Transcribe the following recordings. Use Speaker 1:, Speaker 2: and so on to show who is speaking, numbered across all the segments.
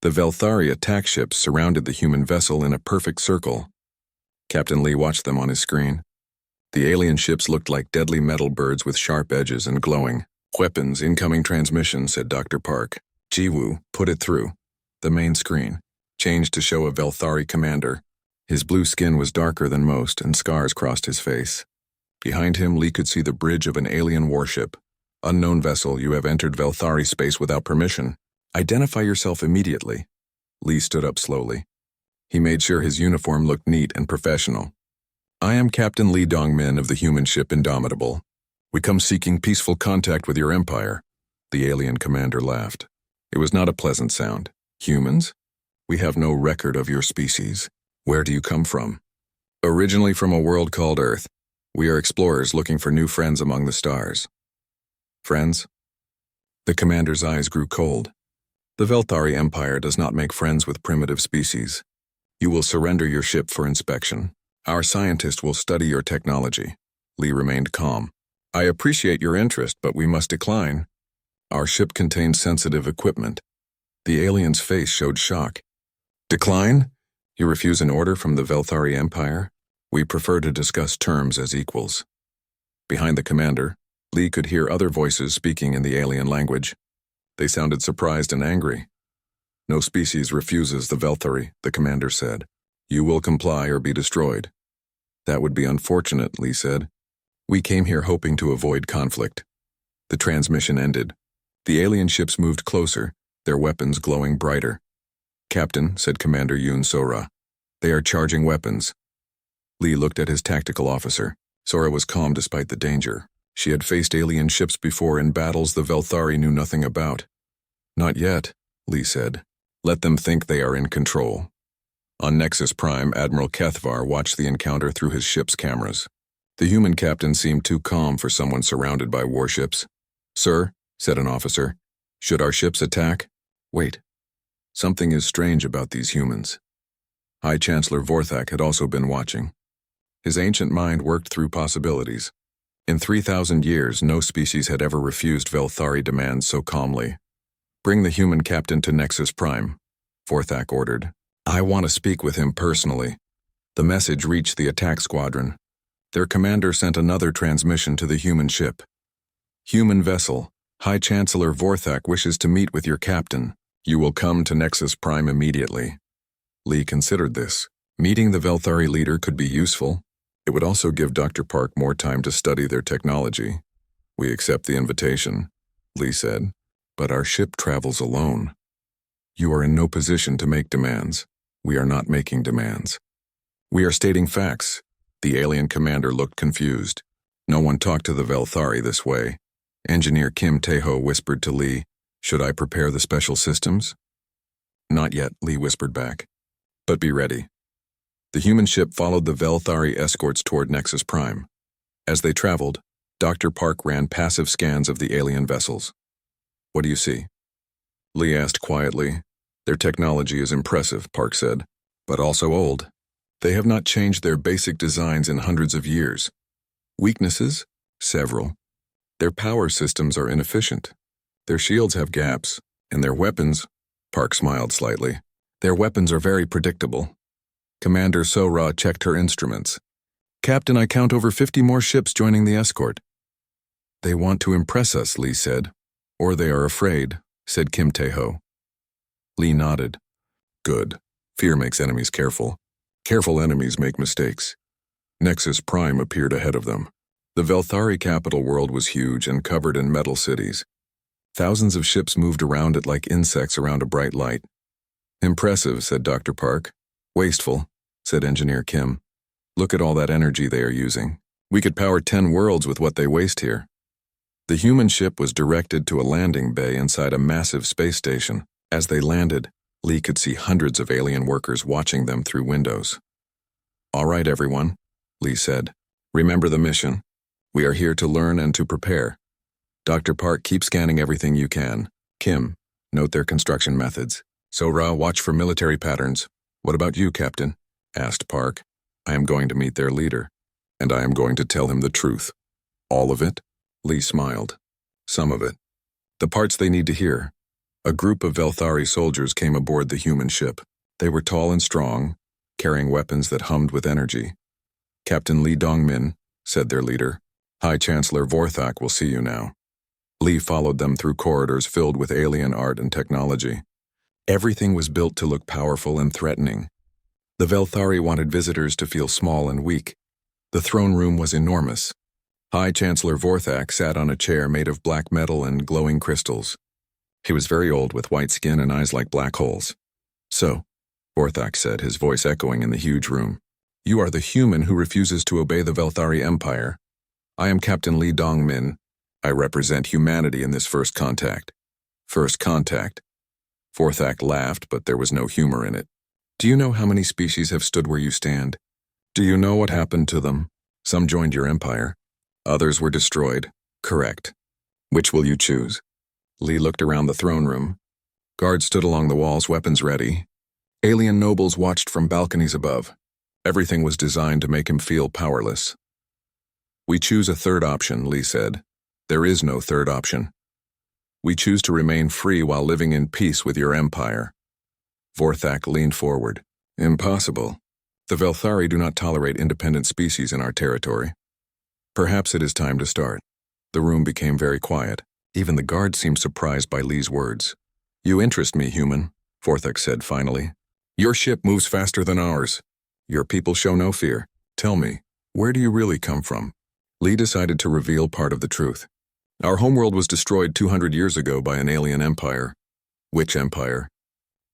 Speaker 1: The Velthari attack ships surrounded the human vessel in a perfect circle. Captain Lee watched them on his screen. The alien ships looked like deadly metal birds with sharp edges and glowing. "Weapons, incoming transmission," said Dr. Park. Jiwoo, put it through. The main screen changed to show a Velthari commander. His blue skin was darker than most, and scars crossed his face. Behind him, Lee could see the bridge of an alien warship. "Unknown vessel, you have entered Velthari space without permission. Identify yourself immediately." Lee stood up slowly. He made sure his uniform looked neat and professional. "I am Captain Lee Dongmin of the human ship Indomitable. We come seeking peaceful contact with your empire." The alien commander laughed. It was not a pleasant sound. "Humans? We have no record of your species. Where do you come from?" "Originally from a world called Earth. We are explorers looking for new friends among the stars." "Friends?" The commander's eyes grew cold. "The Velthari Empire does not make friends with primitive species. You will surrender your ship for inspection. Our scientists will study your technology." Lee remained calm. "I appreciate your interest, but we must decline. Our ship contains sensitive equipment." The alien's face showed shock. "Decline? You refuse an order from the Velthari Empire? We prefer to discuss terms as equals." Behind the commander, Lee could hear other voices speaking in the alien language. They sounded surprised and angry. "No species refuses the Velthari," the commander said. "You will comply or be destroyed." "That would be unfortunate," Lee said. "We came here hoping to avoid conflict." The transmission ended. The alien ships moved closer, their weapons glowing brighter. "Captain," said Commander Yoon Sora, "they are charging weapons." Lee looked at his tactical officer. Sora was calm despite the danger. She had faced alien ships before in battles the Velthari knew nothing about. "Not yet," Lee said. "Let them think they are in control." On Nexus Prime, Admiral Kethvar watched the encounter through his ship's cameras. The human captain seemed too calm for someone surrounded by warships. "Sir," said an officer, "should our ships attack?" "Wait. Something is strange about these humans." High Chancellor Vorthak had also been watching. His ancient mind worked through possibilities. In 3,000 years, no species had ever refused Velthari demands so calmly. "Bring the human captain to Nexus Prime," Vorthak ordered. "I want to speak with him personally." The message reached the attack squadron. Their commander sent another transmission to the human ship. "Human vessel, High Chancellor Vorthak wishes to meet with your captain. You will come to Nexus Prime immediately." Lee considered this. Meeting the Velthari leader could be useful. It would also give Dr. Park more time to study their technology. "We accept the invitation," Lee said, "but our ship travels alone. You are in no position to make demands. We are not making demands. We are stating facts." The alien commander looked confused. No one talked to the Velthari this way. Engineer Kim Tae-ho whispered to Lee, "Should I prepare the special systems?" "Not yet," Lee whispered back. "But be ready." The human ship followed the Velthari escorts toward Nexus Prime. As they traveled, Dr. Park ran passive scans of the alien vessels. "What do you see?" Lee asked quietly. "Their technology is impressive," Park said, "but also old. They have not changed their basic designs in hundreds of years." "Weaknesses?" "Several. Their power systems are inefficient. Their shields have gaps, and their weapons," Park smiled slightly, "their weapons are very predictable." Commander Sora checked her instruments. "Captain, I count over 50 more ships joining the escort." "They want to impress us," Lee said. "Or they are afraid," said Kim Tae-ho. Lee nodded. "Good. Fear makes enemies careful. Careful enemies make mistakes." Nexus Prime appeared ahead of them. The Velthari capital world was huge and covered in metal cities. Thousands of ships moved around it like insects around a bright light. "Impressive," said Dr. Park. "Wasteful," said Engineer Kim. "Look at all that energy they are using. We could power 10 worlds with what they waste here." The human ship was directed to a landing bay inside a massive space station. As they landed, Lee could see hundreds of alien workers watching them through windows. "All right, everyone," Lee said. "Remember the mission. We are here to learn and to prepare. Dr. Park, keep scanning everything you can. Kim, note their construction methods. Sora, watch for military patterns." "What about you, Captain?" asked Park. "I am going to meet their leader, and I am going to tell him the truth." "All of it?" Lee smiled. "Some of it. The parts they need to hear. A group of Velthari soldiers came aboard the human ship. They were tall and strong, carrying weapons that hummed with energy. "Captain Lee Dongmin," said their leader. "High Chancellor Vorthak will see you now." Lee followed them through corridors filled with alien art and technology. Everything was built to look powerful and threatening. The Velthari wanted visitors to feel small and weak. The throne room was enormous. High Chancellor Vorthak sat on a chair made of black metal and glowing crystals. He was very old, with white skin and eyes like black holes. "So," Vorthak said, his voice echoing in the huge room, "you are the human who refuses to obey the Velthari Empire. I am Captain Lee Dongmin. I represent humanity in this first contact." "First contact?" Vorthak laughed, but there was no humor in it. "Do you know how many species have stood where you stand? Do you know what happened to them? Some joined your empire. Others were destroyed." "Correct. Which will you choose?" Lee looked around the throne room. Guards stood along the walls, weapons ready. Alien nobles watched from balconies above. Everything was designed to make him feel powerless. "We choose a third option," Lee said. "There is no third option. We choose to remain free while living in peace with your empire." Vorthak leaned forward. "Impossible. The Velthari do not tolerate independent species in our territory. Perhaps it is time to start." The room became very quiet. Even the guards seemed surprised by Lee's words. "You interest me, human," Vorthak said finally. "Your ship moves faster than ours. Your people show no fear. Tell me, where do you really come from?" Lee decided to reveal part of the truth. "Our homeworld was destroyed 200 years ago by an alien empire." "Which empire?"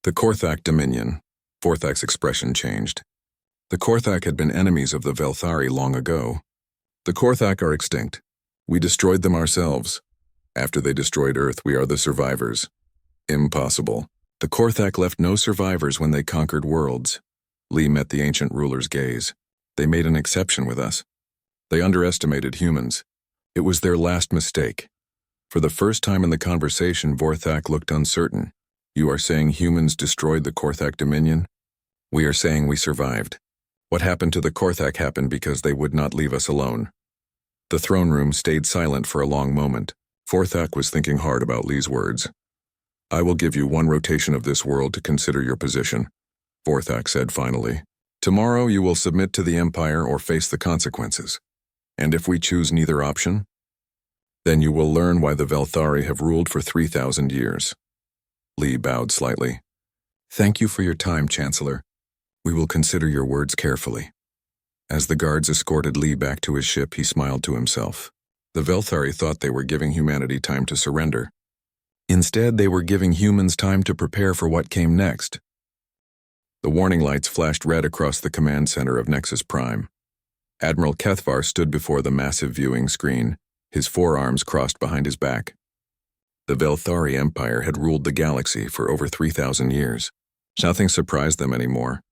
Speaker 1: "The Korthak Dominion." Vorthak's expression changed. "The Korthak had been enemies of the Velthari long ago. The Korthak are extinct. We destroyed them ourselves. After they destroyed Earth, we are the survivors." "Impossible. The Korthak left no survivors when they conquered worlds." Lee met the ancient ruler's gaze. "They made an exception with us. They underestimated humans. It was their last mistake." For the first time in the conversation, Vorthak looked uncertain. "You are saying humans destroyed the Korthak Dominion?" "We are saying we survived. What happened to the Korthak happened because they would not leave us alone." The throne room stayed silent for a long moment. Vorthak was thinking hard about Lee's words. "I will give you one rotation of this world to consider your position," Vorthak said finally. "Tomorrow you will submit to the Empire or face the consequences. And if we choose neither option, then you will learn why the Velthari have ruled for 3,000 years." Lee bowed slightly. "Thank you for your time, Chancellor. We will consider your words carefully." As the guards escorted Lee back to his ship, he smiled to himself. The Velthari thought they were giving humanity time to surrender. Instead, they were giving humans time to prepare for what came next. The warning lights flashed red across the command center of Nexus Prime. Admiral Kethvar stood before the massive viewing screen, his forearms crossed behind his back. The Velthari Empire had ruled the galaxy for over 3,000 years. Nothing surprised them anymore.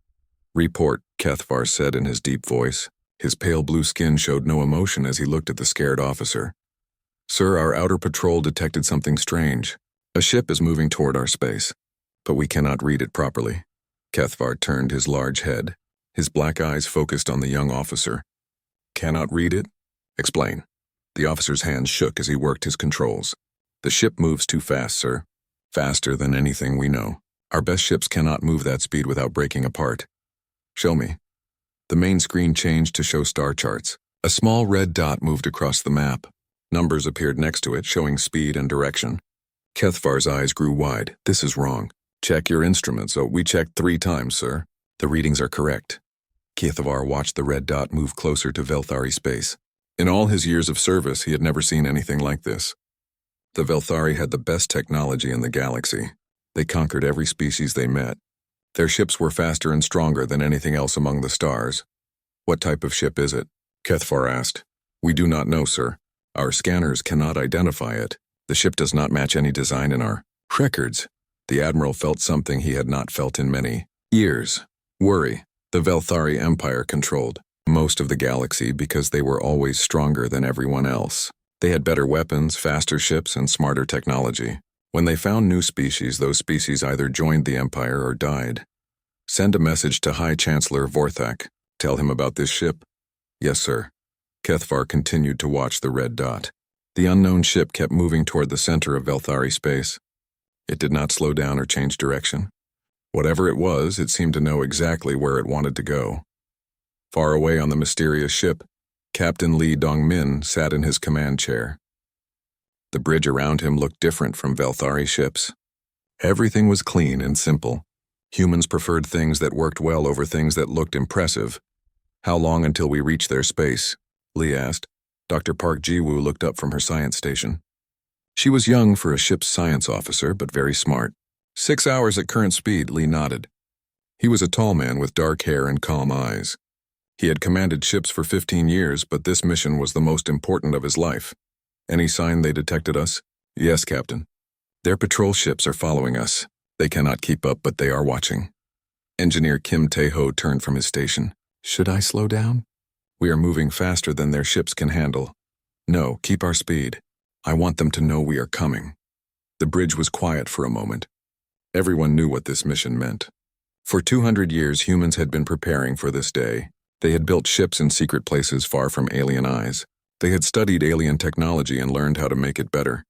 Speaker 1: "Report," Kethvar said in his deep voice. His pale blue skin showed no emotion as he looked at the scared officer. "Sir, our outer patrol detected something strange. A ship is moving toward our space, but we cannot read it properly." Kethvar turned his large head. His black eyes focused on the young officer. "Cannot read it? Explain." The officer's hands shook as he worked his controls. "The ship moves too fast, sir. Faster than anything we know. Our best ships cannot move that speed without breaking apart." "Show me." The main screen changed to show star charts. A small red dot moved across the map. Numbers appeared next to it, showing speed and direction. Kethvar's eyes grew wide. "This is wrong. Check your instruments." "Oh, we checked 3 times, sir. The readings are correct." Kethvar watched the red dot move closer to Velthari space. In all his years of service, he had never seen anything like this. The Velthari had the best technology in the galaxy. They conquered every species they met. Their ships were faster and stronger than anything else among the stars. "What type of ship is it?" Kethvar asked. "We do not know, sir. Our scanners cannot identify it. The ship does not match any design in our records." The Admiral felt something he had not felt in many years. Worry. The Velthari Empire controlled most of the galaxy because they were always stronger than everyone else. They had better weapons, faster ships, and smarter technology. When they found new species, those species either joined the Empire or died. "Send a message to High Chancellor Vorthak. Tell him about this ship." "Yes, sir." Kethvar continued to watch the red dot. The unknown ship kept moving toward the center of Velthari space. It did not slow down or change direction. Whatever it was, it seemed to know exactly where it wanted to go. Far away on the mysterious ship, Captain Lee Dongmin sat in his command chair. The bridge around him looked different from Velthari ships. Everything was clean and simple. Humans preferred things that worked well over things that looked impressive. "How long until we reach their space?" Lee asked. Dr. Park Ji-woo looked up from her science station. She was young for a ship's science officer, but very smart. 6 hours at current speed, Lee nodded. He was a tall man with dark hair and calm eyes. He had commanded ships for 15 years, but this mission was the most important of his life. "Any sign they detected us?" "Yes, Captain. Their patrol ships are following us. They cannot keep up, but they are watching." Engineer Kim Tae-ho turned from his station. "Should I slow down?" "We are moving faster than their ships can handle." "No, keep our speed. I want them to know we are coming." The bridge was quiet for a moment. Everyone knew what this mission meant. For 200 years, humans had been preparing for this day. They had built ships in secret places far from alien eyes. They had studied alien technology and learned how to make it better.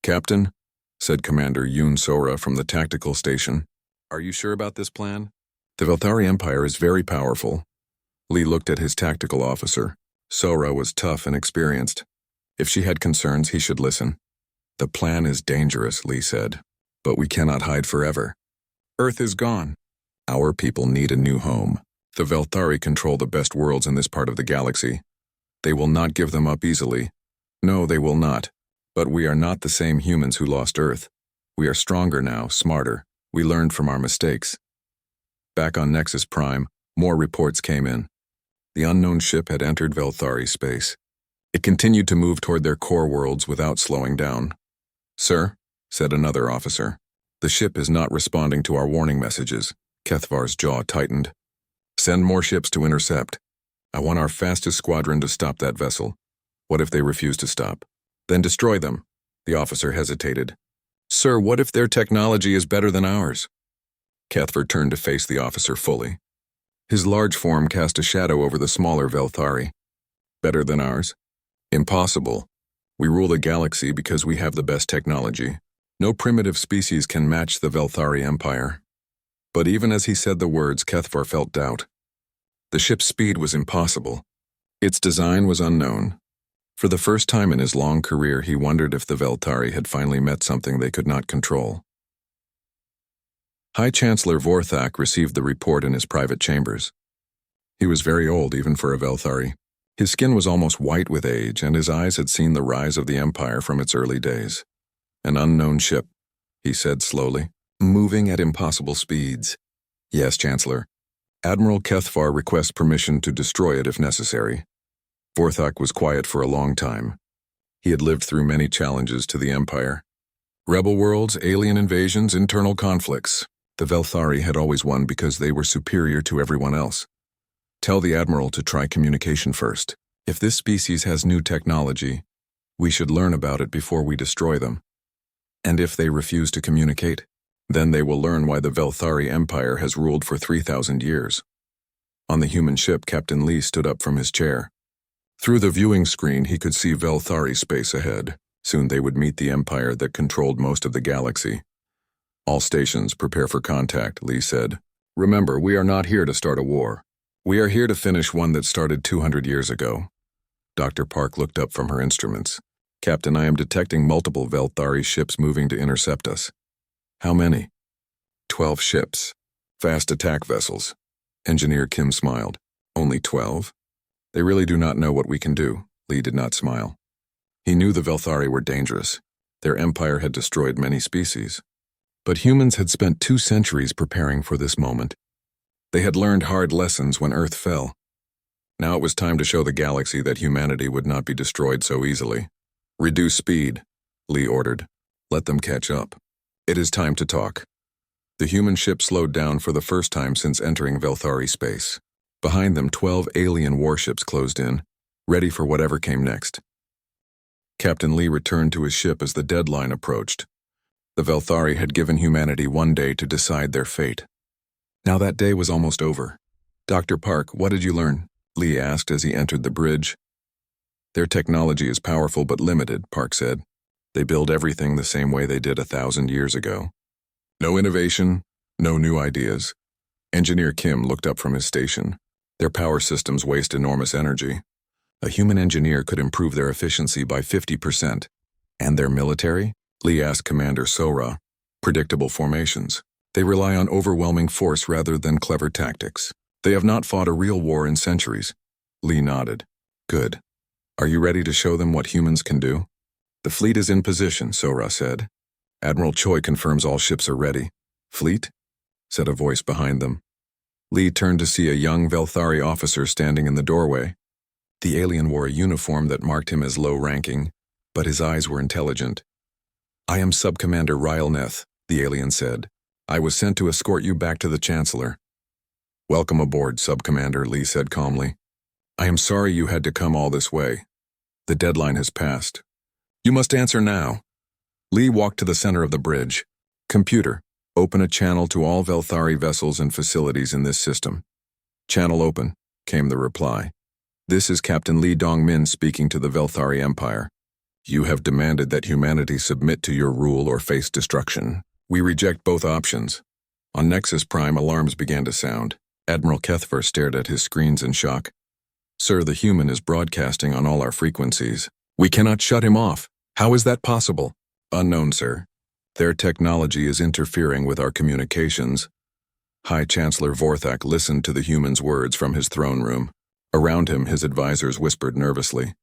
Speaker 1: "Captain," said Commander Yoon Sora from the tactical station, "are you sure about this plan?" "The Velthari Empire is very powerful." Lee looked at his tactical officer. Sora was tough and experienced. If she had concerns, he should listen. "The plan is dangerous," Lee said, "but we cannot hide forever. Earth is gone. Our people need a new home. The Velthari control the best worlds in this part of the galaxy. They will not give them up easily. No, they will not. But we are not the same humans who lost Earth. We are stronger now, smarter. We learned from our mistakes." Back on Nexus Prime, more reports came in. The unknown ship had entered Velthari space. It continued to move toward their core worlds without slowing down. "Sir," said another officer, "the ship is not responding to our warning messages." Kethvar's jaw tightened. "Send more ships to intercept. I want our fastest squadron to stop that vessel. What if they refuse to stop? Then destroy them." The officer hesitated. "Sir, what if their technology is better than ours?" Kethvar turned to face the officer fully. His large form cast a shadow over the smaller Velthari. "Better than ours? Impossible. We rule the galaxy because we have the best technology. No primitive species can match the Velthari Empire." But even as he said the words, Kethvar felt doubt. The ship's speed was impossible. Its design was unknown. For the first time in his long career, he wondered if the Velthari had finally met something they could not control. High Chancellor Vorthak received the report in his private chambers. He was very old, even for a Velthari. His skin was almost white with age, and his eyes had seen the rise of the Empire from its early days. "An unknown ship," he said slowly, "moving at impossible speeds." "Yes, Chancellor. Admiral Kethvar requests permission to destroy it if necessary." Vorthak was quiet for a long time. He had lived through many challenges to the Empire. Rebel worlds, alien invasions, internal conflicts. The Velthari had always won because they were superior to everyone else. "Tell the Admiral to try communication first. If this species has new technology, we should learn about it before we destroy them. And if they refuse to communicate, then they will learn why the Velthari Empire has ruled for 3,000 years. On the human ship, Captain Lee stood up from his chair. Through the viewing screen, he could see Velthari space ahead. Soon they would meet the Empire that controlled most of the galaxy. "All stations, prepare for contact," Lee said. "Remember, we are not here to start a war. We are here to finish one that started 200 years ago." Dr. Park looked up from her instruments. "Captain, I am detecting multiple Velthari ships moving to intercept us." "How many?" 12 ships. Fast attack vessels." Engineer Kim smiled. "Only 12? They really do not know what we can do." Lee did not smile. He knew the Velthari were dangerous. Their empire had destroyed many species. But humans had spent 2 centuries preparing for this moment. They had learned hard lessons when Earth fell. Now it was time to show the galaxy that humanity would not be destroyed so easily. "Reduce speed," Lee ordered. "Let them catch up. It is time to talk." The human ship slowed down for the first time since entering Velthari space. Behind them, 12 alien warships closed in, ready for whatever came next. Captain Lee returned to his ship as the deadline approached. The Velthari had given humanity 1 day to decide their fate. Now that day was almost over. "Dr. Park, what did you learn?" Lee asked as he entered the bridge. "Their technology is powerful but limited," Park said. They build everything the same way they did 1,000 years ago. No innovation, no new ideas. Engineer Kim looked up from his station. Their power systems waste enormous energy. A human engineer could improve their efficiency by 50%. And their military? Lee asked Commander Sora. Predictable formations. They rely on overwhelming force rather than clever tactics. They have not fought a real war in centuries. Lee nodded. Good. Are you ready to show them what humans can do? The fleet is in position, Sora said. Admiral Choi confirms all ships are ready. Fleet? Said a voice behind them. Lee turned to see a young Velthari officer standing in the doorway. The alien wore a uniform that marked him as low-ranking, but his eyes were intelligent. I am Subcommander Rylneth, the alien said. I was sent to escort you back to the Chancellor. Welcome aboard, Subcommander, Lee said calmly. I am sorry you had to come all this way. The deadline has passed. You must answer now. Lee walked to the center of the bridge. Computer, open a channel to all Velthari vessels and facilities in this system. Channel open, came the reply. This is Captain Lee Dongmin speaking to the Velthari Empire. You have demanded that humanity submit to your rule or face destruction. We reject both options. On Nexus Prime, alarms began to sound. Admiral Kethver stared at his screens in shock. Sir, the human is broadcasting on all our frequencies. We cannot shut him off. How is that possible? Unknown, sir. Their technology is interfering with our communications. High Chancellor Vorthak listened to the human's words from his throne room. Around him, his advisors whispered nervously.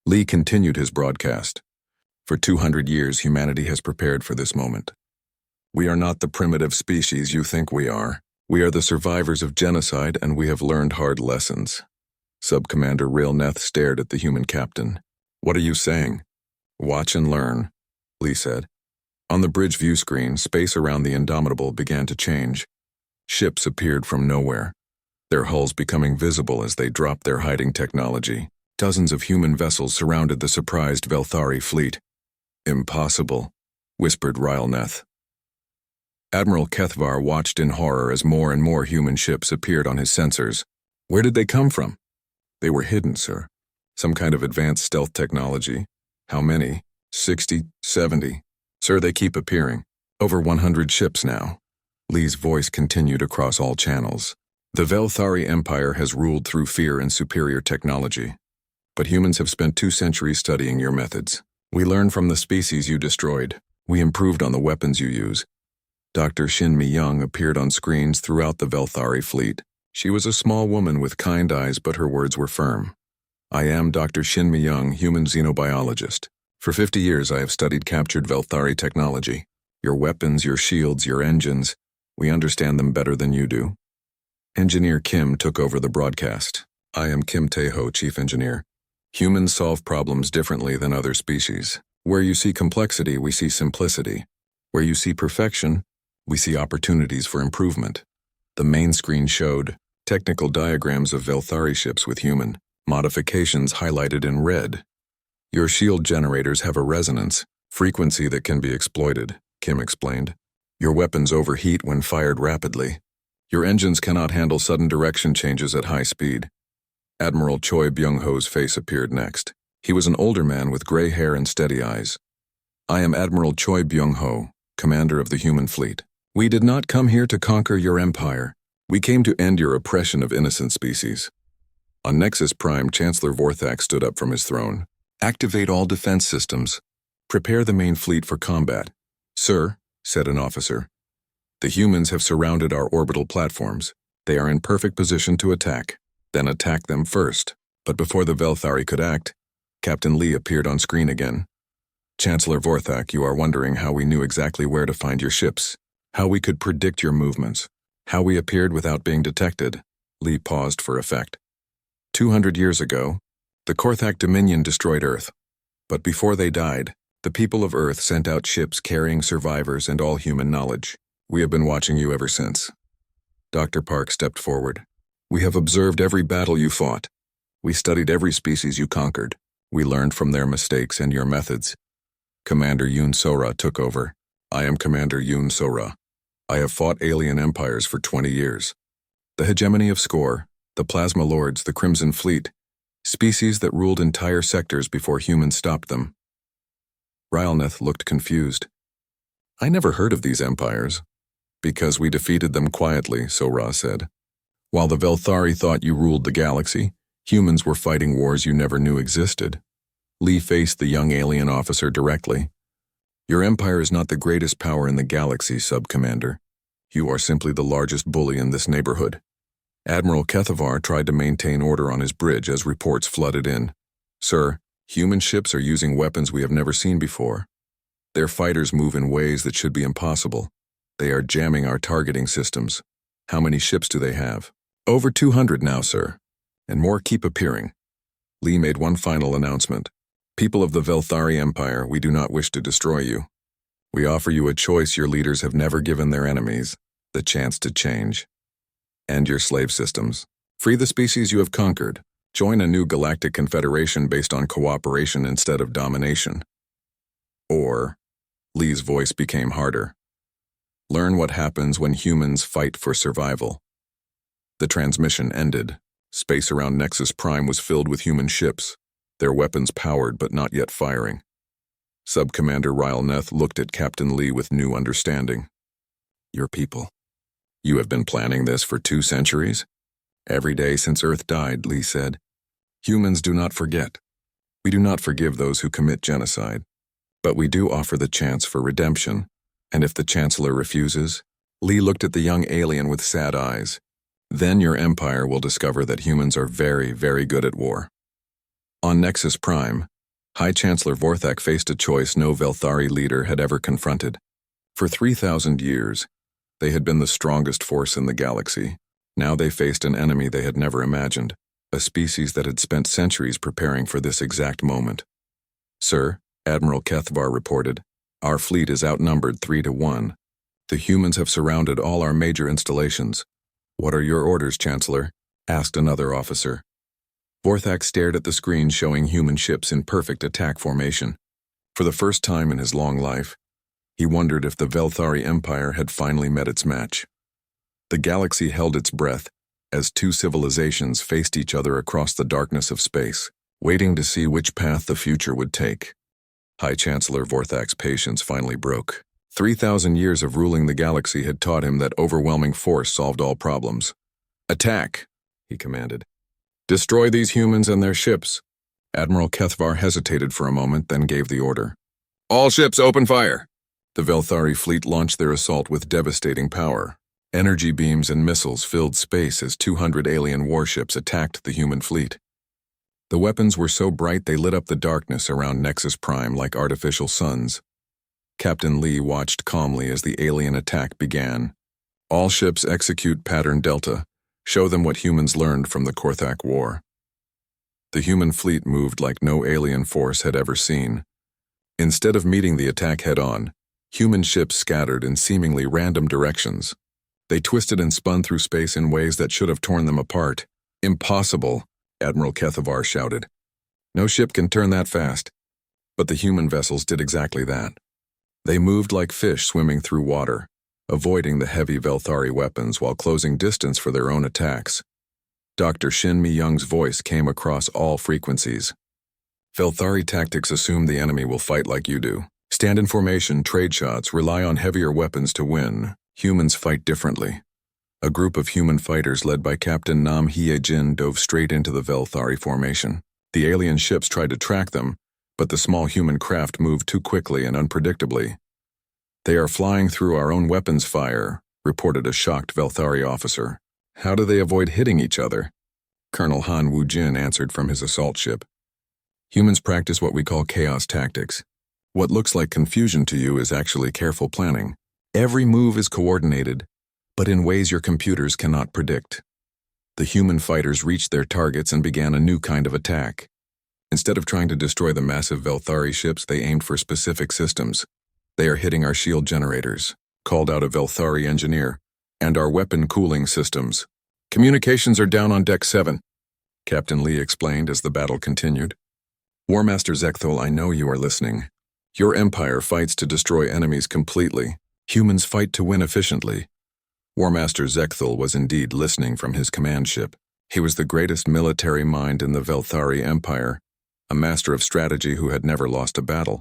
Speaker 1: Lee continued his broadcast. For 200 years, humanity has prepared for this moment. We are not the primitive species you think we are. We are the survivors of genocide, and we have learned hard lessons. Subcommander Rylneth stared at the human captain. What are you saying? Watch and learn, Lee said. On the bridge view screen, space around the Indomitable began to change. Ships appeared from nowhere, their hulls becoming visible as they dropped their hiding technology. Dozens of human vessels surrounded the surprised Velthari fleet. Impossible, whispered Rylneth. Admiral Kethvar watched in horror as more and more human ships appeared on his sensors. Where did they come from? They were hidden, sir. Some kind of advanced stealth technology. How many? 60, 70. Sir, they keep appearing. Over 100 ships now. Lee's voice continued across all channels. The Velthari Empire has ruled through fear and superior technology. But humans have spent 2 centuries studying your methods. We learned from the species you destroyed. We improved on the weapons you use. Dr. Shin Mi-young appeared on screens throughout the Velthari fleet. She was a small woman with kind eyes, but her words were firm. I am Dr. Shin Mi-young, human xenobiologist. For 50 years I have studied captured Velthari technology. Your weapons, your shields, your engines. We understand them better than you do. Engineer Kim took over the broadcast. I am Kim Tae-ho, Chief Engineer. Humans solve problems differently than other species. Where you see complexity, we see simplicity. Where you see perfection, we see opportunities for improvement. The main screen showed technical diagrams of Velthari ships with human modifications highlighted in red. Your shield generators have a resonance frequency that can be exploited, Kim explained. Your weapons overheat when fired rapidly. Your engines cannot handle sudden direction changes at high speed. Admiral Choi Byung-ho's face appeared next. He was an older man with gray hair and steady eyes. I am Admiral Choi Byung-ho, commander of the human fleet. We did not come here to conquer your empire. We came to end your oppression of innocent species. On Nexus Prime, Chancellor Vorthak stood up from his throne. Activate all defense systems. Prepare the main fleet for combat. Sir, said an officer. The humans have surrounded our orbital platforms. They are in perfect position to attack. Then attack them first. But before the Velthari could act, Captain Lee appeared on screen again. Chancellor Vorthak, you are wondering how we knew exactly where to find your ships, how we could predict your movements, how we appeared without being detected. Lee paused for effect. 200 years ago, the Korthak Dominion destroyed Earth. But before they died, the people of Earth sent out ships carrying survivors and all human knowledge. We have been watching you ever since. Dr. Park stepped forward. We have observed every battle you fought. We studied every species you conquered. We learned from their mistakes and your methods. Commander Yoon Sora took over. I am Commander Yoon Sora. I have fought alien empires for 20 years. The hegemony of Skor, the Plasma Lords, the Crimson Fleet, species that ruled entire sectors before humans stopped them. Rylneth looked confused. I never heard of these empires. Because we defeated them quietly, so Ra said. While the Velthari thought you ruled the galaxy, humans were fighting wars you never knew existed. Lee faced the young alien officer directly. Your empire is not the greatest power in the galaxy, Sub-Commander. You are simply the largest bully in this neighborhood. Admiral Kethavar tried to maintain order on his bridge as reports flooded in. Sir, human ships are using weapons we have never seen before. Their fighters move in ways that should be impossible. They are jamming our targeting systems. How many ships do they have? Over 200 now, sir. And more keep appearing. Lee made one final announcement. People of the Velthari Empire, we do not wish to destroy you. We offer you a choice your leaders have never given their enemies, the chance to change. End your slave systems. Free the species you have conquered. Join a new galactic confederation based on cooperation instead of domination. Or, Lee's voice became harder. Learn what happens when humans fight for survival. The transmission ended. Space around Nexus Prime was filled with human ships, their weapons powered but not yet firing. Sub-Commander Rylneth looked at Captain Lee with new understanding. Your people. You have been planning this for 2 centuries? Every day since Earth died, Lee said. Humans do not forget. We do not forgive those who commit genocide. But we do offer the chance for redemption. And if the Chancellor refuses? Lee looked at the young alien with sad eyes. Then your empire will discover that humans are very, very good at war. On Nexus Prime, High Chancellor Vorthak faced a choice no Velthari leader had ever confronted. For 3,000 years, they had been the strongest force in the galaxy. Now they faced an enemy they had never imagined, a species that had spent centuries preparing for this exact moment. Sir, Admiral Kethvar reported, our fleet is outnumbered 3-1. The humans have surrounded all our major installations. What are your orders, Chancellor? Asked another officer. Vorthak stared at the screen showing human ships in perfect attack formation. For the first time in his long life, he wondered if the Velthari Empire had finally met its match. The galaxy held its breath as 2 civilizations faced each other across the darkness of space, waiting to see which path the future would take. High Chancellor Vorthak's patience finally broke. 3,000 years of ruling the galaxy had taught him that overwhelming force solved all problems. Attack, he commanded. Destroy these humans and their ships. Admiral Kethvar hesitated for a moment, then gave the order. All ships open fire. The Velthari fleet launched their assault with devastating power. Energy beams and missiles filled space as 200 alien warships attacked the human fleet. The weapons were so bright they lit up the darkness around Nexus Prime like artificial suns. Captain Lee watched calmly as the alien attack began. All ships execute Pattern Delta. Show them what humans learned from the Korthak War. The human fleet moved like no alien force had ever seen. Instead of meeting the attack head-on, human ships scattered in seemingly random directions. They twisted and spun through space in ways that should have torn them apart. Impossible, Admiral Kethavar shouted. No ship can turn that fast. But the human vessels did exactly that. They moved like fish swimming through water, avoiding the heavy Velthari weapons while closing distance for their own attacks. Dr. Shin Mi-young's voice came across all frequencies. Velthari tactics assume the enemy will fight like you do. Stand in formation, trade shots, rely on heavier weapons to win. Humans fight differently. A group of human fighters led by Captain Nam Hye-jin dove straight into the Velthari formation. The alien ships tried to track them, but the small human craft moved too quickly and unpredictably. They are flying through our own weapons fire, reported a shocked Velthari officer. How do they avoid hitting each other? Colonel Han Woo-jin answered from his assault ship. Humans practice what we call chaos tactics. What looks like confusion to you is actually careful planning. Every move is coordinated, but in ways your computers cannot predict. The human fighters reached their targets and began a new kind of attack. Instead of trying to destroy the massive Velthari ships, they aimed for specific systems. They are hitting our shield generators, called out a Velthari engineer, and our weapon cooling systems. Communications are down on Deck 7, Captain Lee explained as the battle continued. War Master Zekthol, I know you are listening. Your empire fights to destroy enemies completely. Humans fight to win efficiently. War Master Zekthol was indeed listening from his command ship. He was the greatest military mind in the Velthari Empire, a master of strategy who had never lost a battle.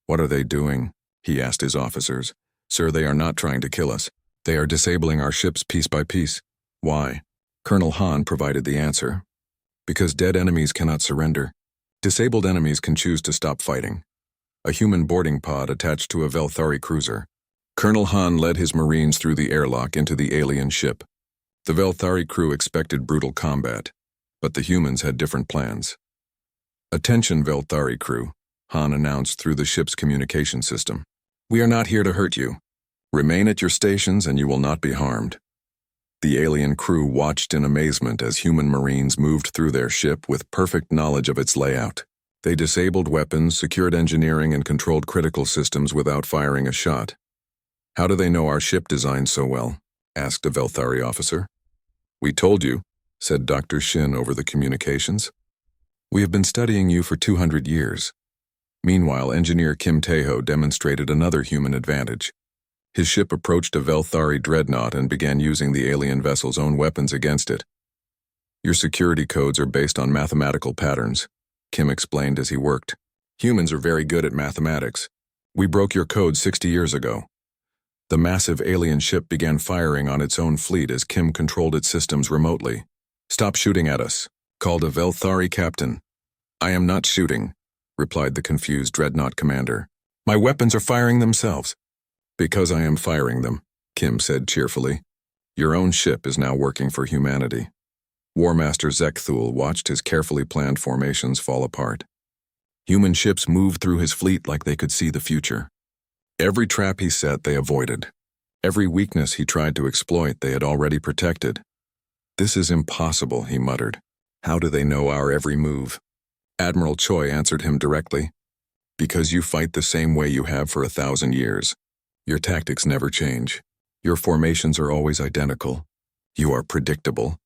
Speaker 1: What are they doing? He asked his officers. Sir, they are not trying to kill us. They are disabling our ships piece by piece. Why? Colonel Han provided the answer. Because dead enemies cannot surrender. Disabled enemies can choose to stop fighting. A human boarding pod attached to a Velthari cruiser. Colonel Han led his Marines through the airlock into the alien ship. The Velthari crew expected brutal combat, but the humans had different plans. Attention, Velthari crew, Han announced through the ship's communication system. We are not here to hurt you. Remain at your stations and you will not be harmed. The alien crew watched in amazement as human Marines moved through their ship with perfect knowledge of its layout. They disabled weapons, secured engineering, and controlled critical systems without firing a shot. How do they know our ship designed so well? Asked a Velthari officer. We told you, said Dr. Shin over the communications. We have been studying you for 200 years. Meanwhile, engineer Kim Taeho demonstrated another human advantage. His ship approached a Velthari dreadnought and began using the alien vessel's own weapons against it. Your security codes are based on mathematical patterns, Kim explained as he worked. Humans are very good at mathematics. We broke your code 60 years ago. The massive alien ship began firing on its own fleet as Kim controlled its systems remotely. Stop shooting at us, called a Velthari captain. I am not shooting, replied the confused dreadnought commander. My weapons are firing themselves. Because I am firing them, Kim said cheerfully. Your own ship is now working for humanity. War Master Zekthul watched his carefully planned formations fall apart. Human ships moved through his fleet like they could see the future. Every trap he set, they avoided. Every weakness he tried to exploit, they had already protected. This is impossible, he muttered. How do they know our every move? Admiral Choi answered him directly. Because you fight the same way you have for 1,000 years. Your tactics never change. Your formations are always identical. You are predictable.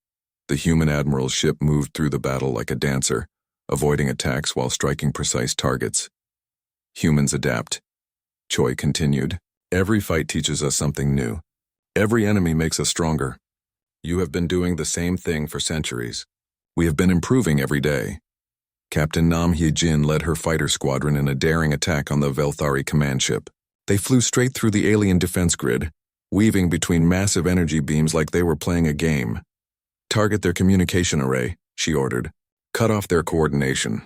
Speaker 1: The human admiral's ship moved through the battle like a dancer, avoiding attacks while striking precise targets. Humans adapt. Choi continued. Every fight teaches us something new. Every enemy makes us stronger. You have been doing the same thing for centuries. We have been improving every day. Captain Nam Hye-jin led her fighter squadron in a daring attack on the Velthari command ship. They flew straight through the alien defense grid, weaving between massive energy beams like they were playing a game. Target their communication array, she ordered. Cut off their coordination.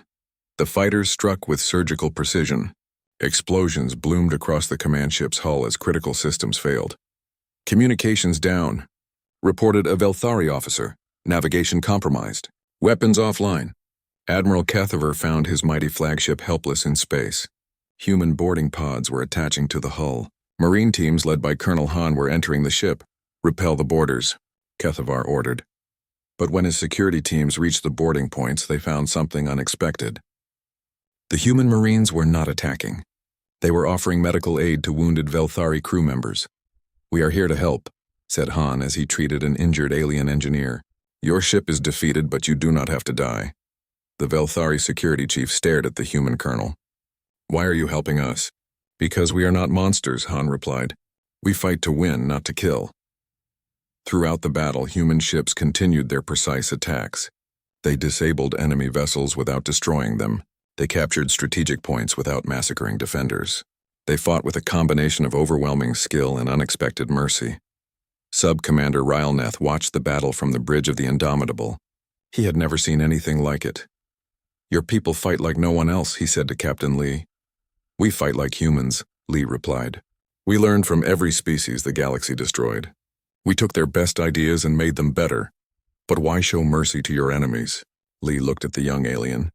Speaker 1: The fighters struck with surgical precision. Explosions bloomed across the command ship's hull as critical systems failed. Communications down, reported a Velthari officer. Navigation compromised. Weapons offline. Admiral Kethaver found his mighty flagship helpless in space. Human boarding pods were attaching to the hull. Marine teams led by Colonel Han were entering the ship. Repel the boarders, Kethavar ordered. But when his security teams reached the boarding points, they found something unexpected. The human Marines were not attacking. They were offering medical aid to wounded Velthari crew members. We are here to help, said Han as he treated an injured alien engineer. Your ship is defeated, but you do not have to die. The Velthari security chief stared at the human colonel. Why are you helping us? Because we are not monsters, Han replied. We fight to win, not to kill. Throughout the battle, human ships continued their precise attacks. They disabled enemy vessels without destroying them. They captured strategic points without massacring defenders. They fought with a combination of overwhelming skill and unexpected mercy. Sub-Commander Rylneth watched the battle from the bridge of the Indomitable. He had never seen anything like it. Your people fight like no one else, he said to Captain Lee. We fight like humans, Lee replied. We learned from every species the galaxy destroyed. We took their best ideas and made them better. But why show mercy to your enemies? Lee looked at the young alien.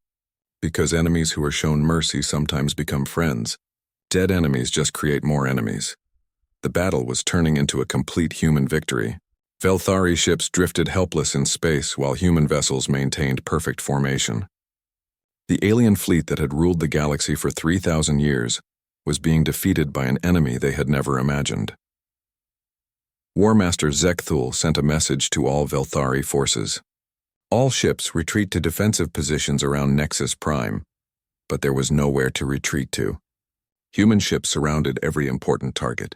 Speaker 1: Because enemies who are shown mercy sometimes become friends. Dead enemies just create more enemies. The battle was turning into a complete human victory. Velthari ships drifted helpless in space while human vessels maintained perfect formation. The alien fleet that had ruled the galaxy for 3,000 years was being defeated by an enemy they had never imagined. War Master Zekthul sent a message to all Velthari forces. All ships retreat to defensive positions around Nexus Prime, but there was nowhere to retreat to. Human ships surrounded every important target.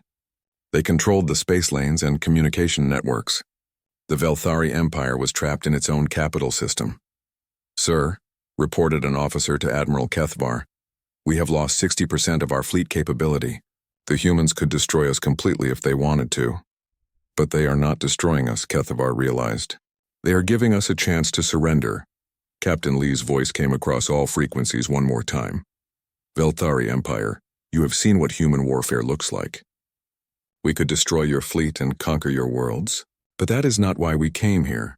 Speaker 1: They controlled the space lanes and communication networks. The Velthari Empire was trapped in its own capital system. Sir, reported an officer to Admiral Kethvar, We have lost 60% of our fleet capability. The humans could destroy us completely if they wanted to. But they are not destroying us, Kethavar realized. They are giving us a chance to surrender. Captain Lee's voice came across all frequencies one more time. Velthari Empire, you have seen what human warfare looks like. We could destroy your fleet and conquer your worlds. But that is not why we came here.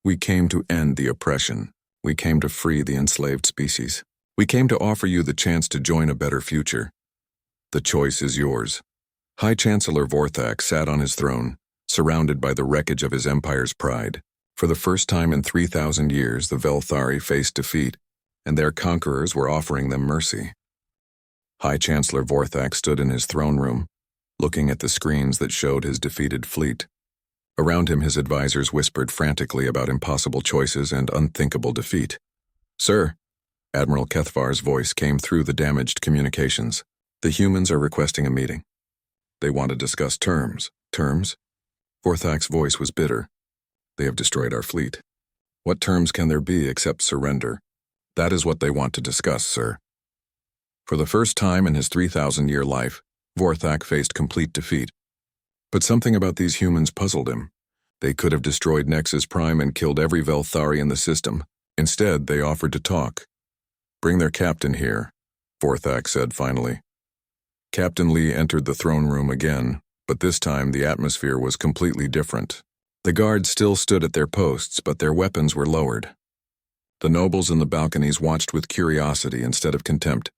Speaker 1: We came to end the oppression. We came to free the enslaved species. We came to offer you the chance to join a better future. The choice is yours. High Chancellor Vorthak sat on his throne, surrounded by the wreckage of his empire's pride. For the first time in 3,000 years, the Velthari faced defeat, and their conquerors were offering them mercy. High Chancellor Vorthak stood in his throne room, looking at the screens that showed his defeated fleet. Around him, his advisors whispered frantically about impossible choices and unthinkable defeat. Sir, Admiral Kethavar's voice came through the damaged communications. The humans are requesting a meeting. They want to discuss terms. Terms? Vorthak's voice was bitter. They have destroyed our fleet. What terms can there be except surrender? That is what they want to discuss, sir. For the first time in his 3,000-year life, Vorthak faced complete defeat. But something about these humans puzzled him. They could have destroyed Nexus Prime and killed every Velthari in the system. Instead, they offered to talk. Bring their captain here, Vorthak said finally. Captain Lee entered the throne room again, but this time the atmosphere was completely different. The guards still stood at their posts, but their weapons were lowered. The nobles in the balconies watched with curiosity instead of contempt.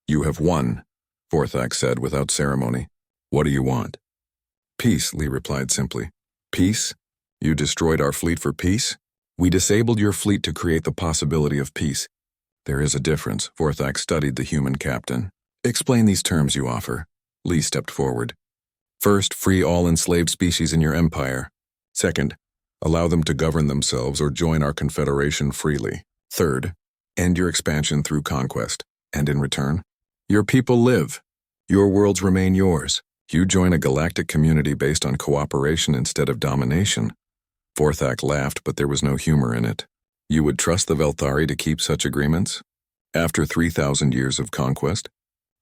Speaker 1: You have won, Vorthak said without ceremony. What do you want? Peace, Lee replied simply. Peace? You destroyed our fleet for peace? We disabled your fleet to create the possibility of peace. There is a difference. Vorthak studied the human captain. Explain these terms you offer. Lee stepped forward. First, free all enslaved species in your empire. Second, allow them to govern themselves or join our confederation freely. Third, end your expansion through conquest. And in return, your people live. Your worlds remain yours. You join a galactic community based on cooperation instead of domination. Vorthak laughed, but there was no humor in it. You would trust the Velthari to keep such agreements? After 3,000 years of conquest?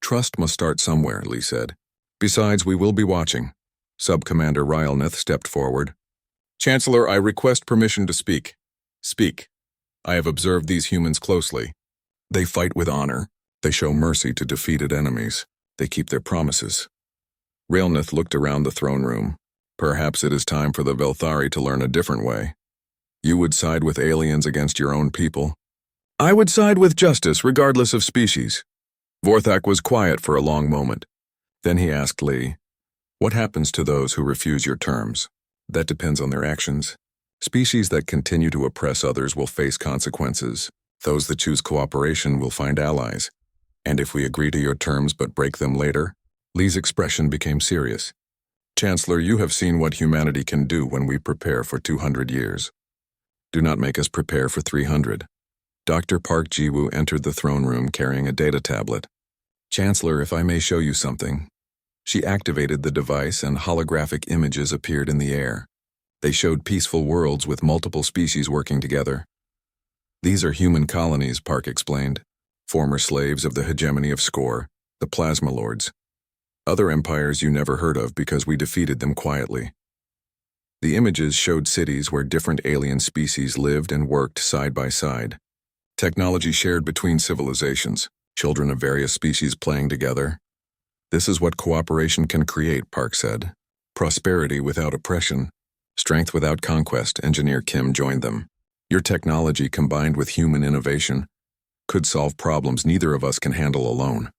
Speaker 1: Trust must start somewhere, Lee said. Besides, we will be watching. Sub-Commander Rylneth stepped forward. Chancellor, I request permission to speak. Speak. I have observed these humans closely. They fight with honor. They show mercy to defeated enemies. They keep their promises. Rylneth looked around the throne room. Perhaps it is time for the Velthari to learn a different way. You would side with aliens against your own people. I would side with justice, regardless of species. Vorthak was quiet for a long moment. Then he asked Lee, what happens to those who refuse your terms? That depends on their actions. Species that continue to oppress others will face consequences. Those that choose cooperation will find allies. And if we agree to your terms but break them later? Lee's expression became serious. Chancellor, you have seen what humanity can do when we prepare for 200 years. Do not make us prepare for 300. Dr. Park Ji-woo entered the throne room carrying a data tablet. Chancellor, if I may show you something. She activated the device and holographic images appeared in the air. They showed peaceful worlds with multiple species working together. These are human colonies, Park explained. Former slaves of the hegemony of Score, the Plasma Lords. Other empires you never heard of because we defeated them quietly. The images showed cities where different alien species lived and worked side by side. Technology shared between civilizations, children of various species playing together. This is what cooperation can create, Park said. Prosperity without oppression, strength without conquest, Engineer Kim joined them. Your technology combined with human innovation could solve problems neither of us can handle alone.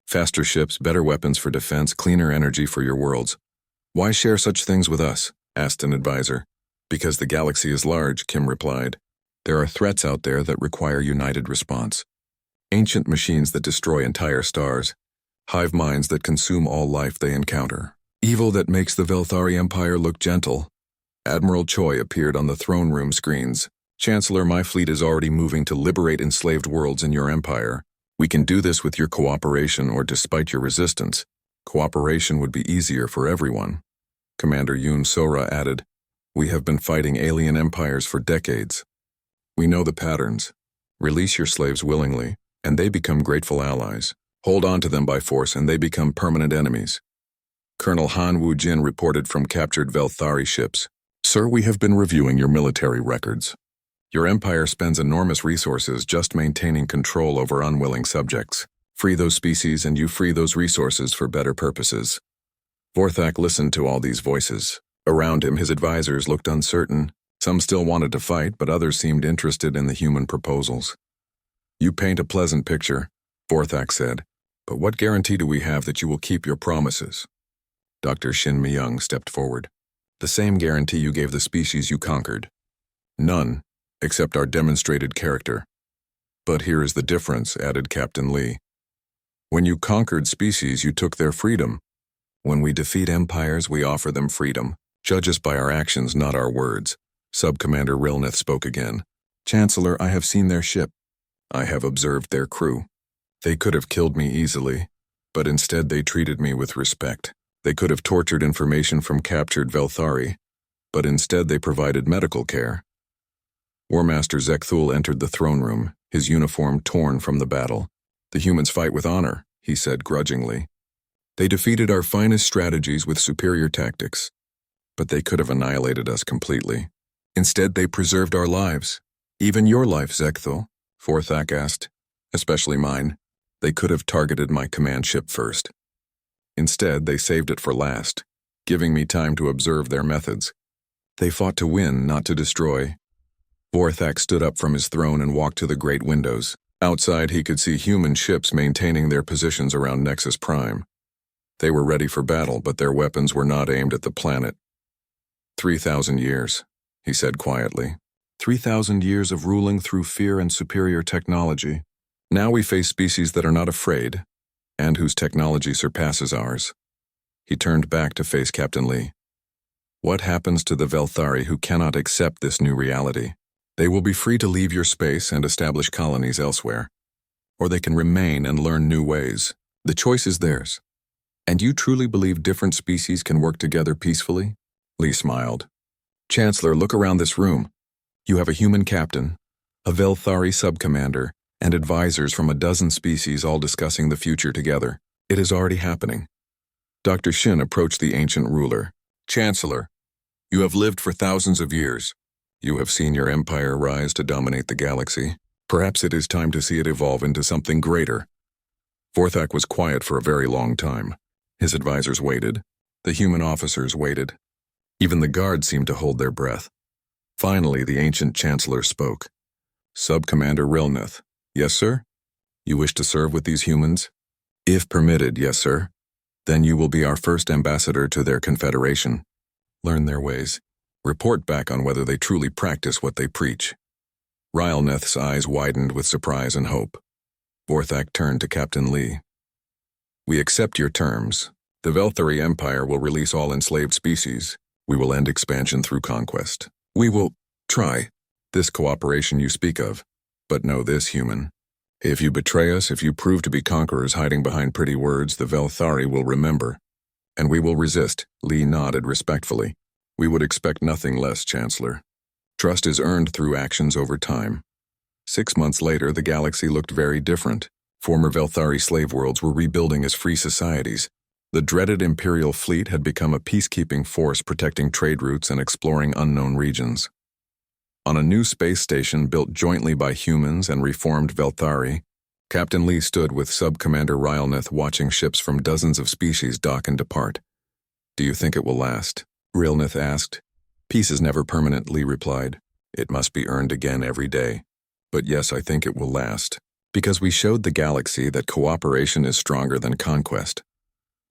Speaker 1: Faster ships, better weapons for defense, cleaner energy for your worlds. Why share such things with us? Asked an advisor. Because the galaxy is large, Kim replied. There are threats out there that require united response. Ancient machines that destroy entire stars. Hive minds that consume all life they encounter. Evil that makes the Velthari Empire look gentle. Admiral Choi appeared on the throne room screens. Chancellor, my fleet is already moving to liberate enslaved worlds in your empire. We can do this with your cooperation or despite your resistance. Cooperation would be easier for everyone. Commander Yoon Sora added, we have been fighting alien empires for decades. We know the patterns. Release your slaves willingly, and they become grateful allies. Hold on to them by force and they become permanent enemies. Colonel Han Woo-jin reported from captured Velthari ships. Sir, we have been reviewing your military records. Your empire spends enormous resources just maintaining control over unwilling subjects. Free those species and you free those resources for better purposes. Vorthak listened to all these voices. Around him, his advisors looked uncertain. Some still wanted to fight, but others seemed interested in the human proposals. You paint a pleasant picture, Vorthak said, but what guarantee do we have that you will keep your promises? Dr. Shin Mi-young stepped forward. The same guarantee you gave the species you conquered. None, except our demonstrated character. But here is the difference, added Captain Lee. When you conquered species, you took their freedom. When we defeat empires, we offer them freedom. Judge us by our actions, not our words. Sub-Commander Rilneth spoke again. Chancellor, I have seen their ship. I have observed their crew. They could have killed me easily, but instead they treated me with respect. They could have tortured information from captured Velthari, but instead they provided medical care. War Master Zekthul entered the throne room, his uniform torn from the battle. The humans fight with honor, he said grudgingly. They defeated our finest strategies with superior tactics, but they could have annihilated us completely. Instead, they preserved our lives. Even your life, Zekthul, Vorthak asked. Especially mine. They could have targeted my command ship first. Instead, they saved it for last, giving me time to observe their methods. They fought to win, not to destroy. Vorthak stood up from his throne and walked to the great windows. Outside, he could see human ships maintaining their positions around Nexus Prime. They were ready for battle, but their weapons were not aimed at the planet. 3,000 years, he said quietly. 3,000 years of ruling through fear and superior technology. Now we face species that are not afraid, and whose technology surpasses ours. He turned back to face Captain Lee. What happens to the Velthari who cannot accept this new reality? They will be free to leave your space and establish colonies elsewhere, or they can remain and learn new ways. The choice is theirs. And you truly believe different species can work together peacefully? Lee smiled. Chancellor, look around this room. You have a human captain, a Velthari sub-commander, and advisors from a dozen species all discussing the future together. It is already happening. Dr. Shin approached the ancient ruler. Chancellor, you have lived for thousands of years. You have seen your empire rise to dominate the galaxy. Perhaps it is time to see it evolve into something greater. Vorthak was quiet for a very long time. His advisors waited. The human officers waited. Even the guards seemed to hold their breath. Finally, the ancient chancellor spoke. Sub-Commander Rilneth. Yes, sir? You wish to serve with these humans? If permitted, yes, sir. Then you will be our first ambassador to their confederation. Learn their ways. Report back on whether they truly practice what they preach. Rilneth's eyes widened with surprise and hope. Vorthak turned to Captain Lee. We accept your terms. The Velthari Empire will release all enslaved species. We will end expansion through conquest. We will try this cooperation you speak of. But know this, human. If you betray us, if you prove to be conquerors hiding behind pretty words, the Velthari will remember. And we will resist. Lee nodded respectfully. We would expect nothing less, Chancellor. Trust is earned through actions over time. 6 months later, the galaxy looked very different. Former Velthari slave worlds were rebuilding as free societies. The dreaded Imperial fleet had become a peacekeeping force protecting trade routes and exploring unknown regions. On a new space station built jointly by humans and reformed Velthari, Captain Lee stood with Sub-Commander Rilneth watching ships from dozens of species dock and depart. Do you think it will last? Rilneth asked. Peace is never permanent, Lee replied. It must be earned again every day. But yes, I think it will last. Because we showed the galaxy that cooperation is stronger than conquest.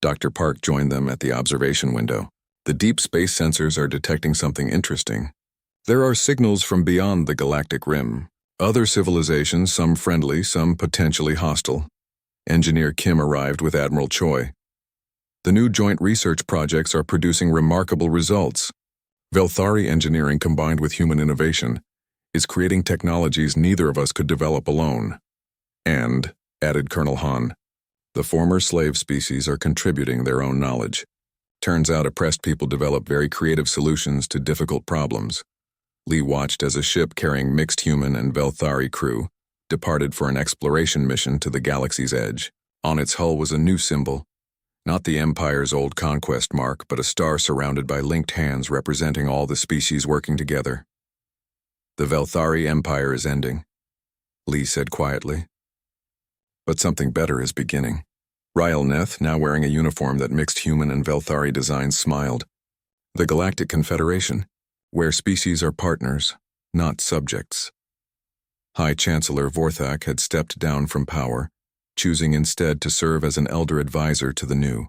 Speaker 1: Dr. Park joined them at the observation window. The deep space sensors are detecting something interesting. There are signals from beyond the galactic rim. Other civilizations, some friendly, some potentially hostile. Engineer Kim arrived with Admiral Choi. The new joint research projects are producing remarkable results. Velthari engineering combined with human innovation is creating technologies neither of us could develop alone. And, added Colonel Han, the former slave species are contributing their own knowledge. Turns out oppressed people develop very creative solutions to difficult problems. Lee watched as a ship carrying mixed human and Velthari crew, departed for an exploration mission to the galaxy's edge. On its hull was a new symbol, not the Empire's old conquest mark, but a star surrounded by linked hands representing all the species working together. "The Velthari Empire is ending," Lee said quietly. "But something better is beginning." Rylneth, now wearing a uniform that mixed human and Velthari designs, smiled. "The Galactic Confederation, where species are partners, not subjects." High Chancellor Vorthak had stepped down from power, choosing instead to serve as an elder advisor to the new.